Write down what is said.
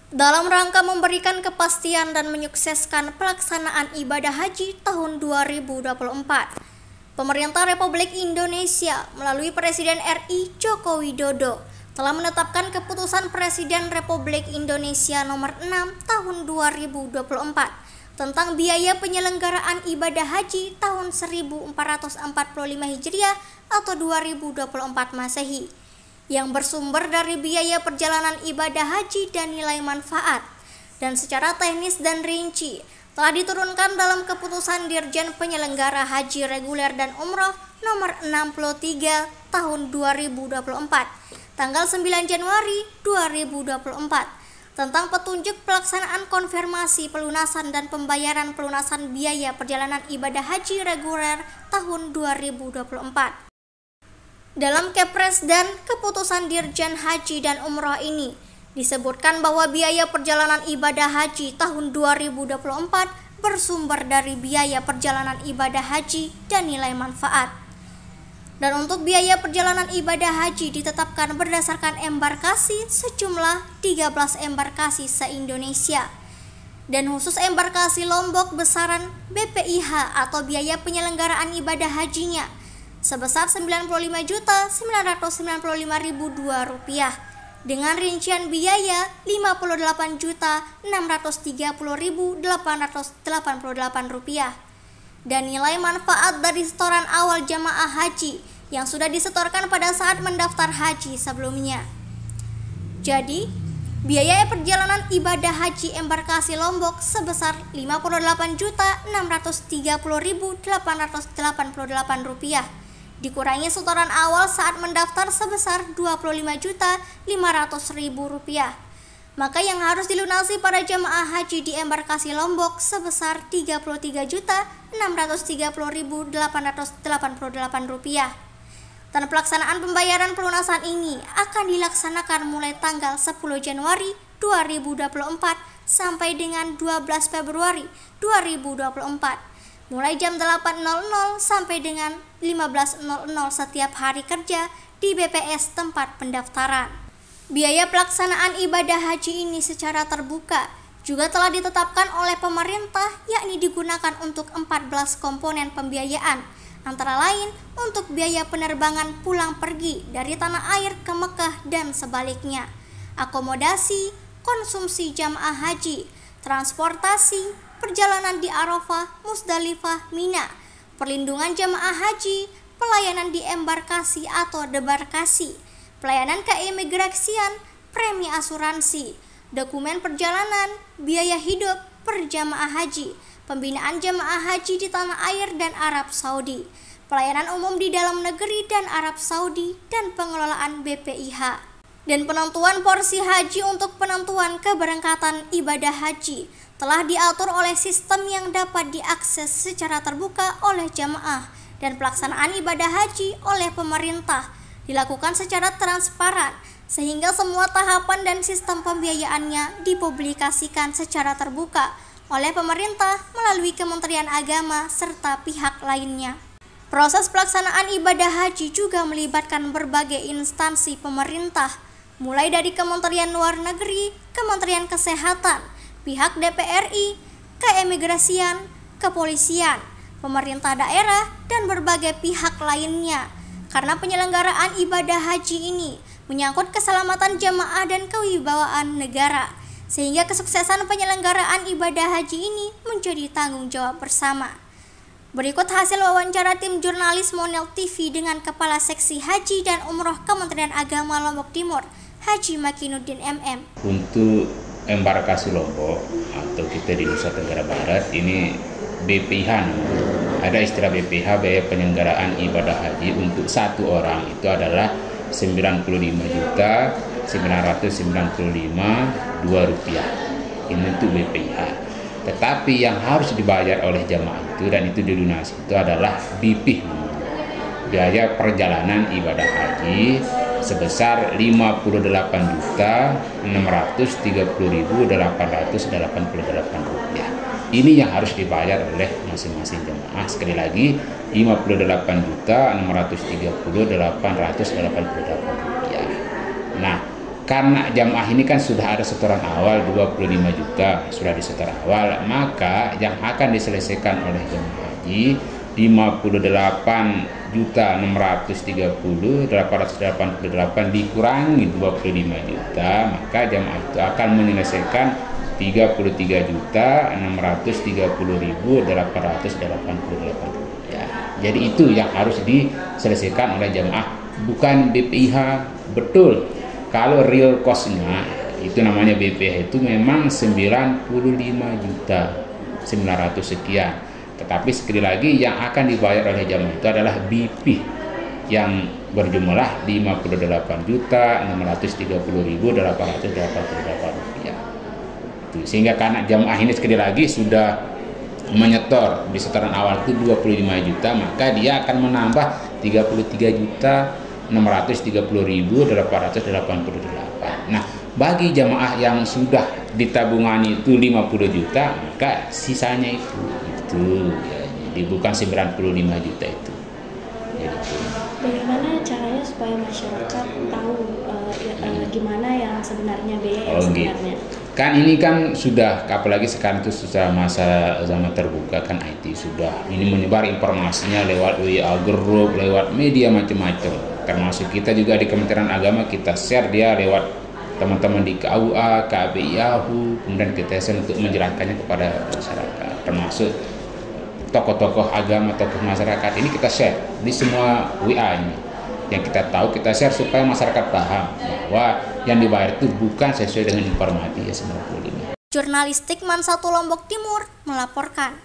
dalam rangka memberikan kepastian dan menyukseskan pelaksanaan ibadah haji tahun 2024. Pemerintah Republik Indonesia melalui Presiden RI Joko Widodo telah menetapkan keputusan Presiden Republik Indonesia nomor 6 tahun 2024 tentang biaya penyelenggaraan ibadah haji tahun 1445 Hijriah atau 2024 Masehi yang bersumber dari biaya perjalanan ibadah haji dan nilai manfaat, dan secara teknis dan rinci telah diturunkan dalam keputusan Dirjen Penyelenggara Haji Reguler dan Umroh nomor 63 tahun 2024 tanggal 9 Januari 2024 tentang petunjuk pelaksanaan konfirmasi pelunasan dan pembayaran pelunasan biaya perjalanan ibadah haji reguler tahun 2024. Dalam Kepres dan keputusan Dirjen Haji dan Umroh ini disebutkan bahwa biaya perjalanan ibadah haji tahun 2024 bersumber dari biaya perjalanan ibadah haji dan nilai manfaat. Dan untuk biaya perjalanan ibadah haji ditetapkan berdasarkan embarkasi sejumlah 13 embarkasi se-Indonesia. Dan khusus embarkasi Lombok besaran BPIH atau biaya penyelenggaraan ibadah hajinya sebesar Rp95.995.002 dengan rincian biaya Rp56.630.888 dan nilai manfaat dari setoran awal jamaah haji yang sudah disetorkan pada saat mendaftar haji sebelumnya. Jadi, biaya perjalanan ibadah haji embarkasi Lombok sebesar Rp55.880.888 dikurangi setoran awal saat mendaftar sebesar Rp25.500.000. Maka yang harus dilunasi pada jamaah haji di embarkasi Lombok sebesar Rp33.630.888. Dan pelaksanaan pembayaran pelunasan ini akan dilaksanakan mulai tanggal 10 Januari 2024 sampai dengan 12 Februari 2024. Mulai jam 8.00 sampai dengan 15.00 setiap hari kerja di BPS tempat pendaftaran. Biaya pelaksanaan ibadah haji ini secara terbuka juga telah ditetapkan oleh pemerintah, yakni digunakan untuk 14 komponen pembiayaan, antara lain untuk biaya penerbangan pulang pergi dari tanah air ke Mekah dan sebaliknya, akomodasi, konsumsi jamaah haji, transportasi, perjalanan di Arafah, Musdalifah, Mina, perlindungan jamaah haji, pelayanan di embarkasi atau debarkasi, pelayanan keimigrasian, premi asuransi, dokumen perjalanan, biaya hidup per jamaah haji, pembinaan jamaah haji di tanah air dan Arab Saudi, pelayanan umum di dalam negeri dan Arab Saudi, dan pengelolaan BPIH. Dan penentuan porsi haji untuk penentuan keberangkatan ibadah haji telah diatur oleh sistem yang dapat diakses secara terbuka oleh jamaah, dan pelaksanaan ibadah haji oleh pemerintah dilakukan secara transparan sehingga semua tahapan dan sistem pembiayaannya dipublikasikan secara terbuka oleh pemerintah melalui Kementerian Agama serta pihak lainnya. Proses pelaksanaan ibadah haji juga melibatkan berbagai instansi pemerintah, mulai dari Kementerian Luar Negeri, Kementerian Kesehatan, pihak DPRI, keimigrasian, kepolisian, pemerintah daerah, dan berbagai pihak lainnya. Karena penyelenggaraan ibadah haji ini menyangkut keselamatan jamaah dan kewibawaan negara, sehingga kesuksesan penyelenggaraan ibadah haji ini menjadi tanggung jawab bersama. Berikut hasil wawancara tim jurnalis Monel TV dengan Kepala Seksi Haji dan Umroh Kementerian Agama Lombok Timur, Haji Makinuddin MM. Untuk embarkasi Lombok atau kita di Nusa Tenggara Barat ini BPIH, ada istilah BPIH, biaya penyelenggaraan ibadah haji untuk satu orang itu adalah Rp95.995.2. Ini untuk BPIH. Tetapi yang harus dibayar oleh jamaah itu dan itu dilunasi itu adalah BPIH, biaya perjalanan ibadah haji sebesar Rp56.630.888. Ini yang harus dibayar oleh masing-masing jemaah. Sekali lagi, Rp58.630.888. Nah, karena jamaah ini kan sudah ada setoran awal 25 juta, sudah disetor awal, maka yang akan diselesaikan oleh jamaah haji 58.630.888 dikurangi 25 juta, maka jamaah itu akan menyelesaikan 33.630.888 ya. Jadi itu yang harus diselesaikan oleh jamaah, bukan BPIH. Betul, kalau real cost-nya itu namanya BPIH itu memang 95.900 sekian. Tetapi sekali lagi yang akan dibayar oleh jamaah itu adalah BP yang berjumlah 58.630.888 rupiah. Sehingga karena jamaah ini sekali lagi sudah menyetor di setoran awal itu 25 juta, maka dia akan menambah 33.630.888. Nah, bagi jamaah yang sudah ditabungani itu 50 juta, maka sisanya itu ya, jadi bukan 95 juta itu. Jadi, bagaimana caranya supaya masyarakat tahu gimana yang sebenarnya biaya yang sebenarnya? Kan ini kan sudah, apalagi sekarang itu sudah masa zaman terbuka kan, IT sudah ini menyebar informasinya lewat WA group, lewat media macam-macam. Termasuk kita juga di Kementerian Agama kita share dia lewat teman-teman di KUA, KBI Yahoo, kemudian kita share untuk menjelaskannya kepada masyarakat. Termasuk tokoh-tokoh agama, tokoh masyarakat ini kita share di semua WA ini. Yang kita tahu kita share supaya masyarakat paham bahwa yang dibayar itu bukan sesuai dengan informasi ya 95. Jurnalistik Man 1 Lombok Timur melaporkan.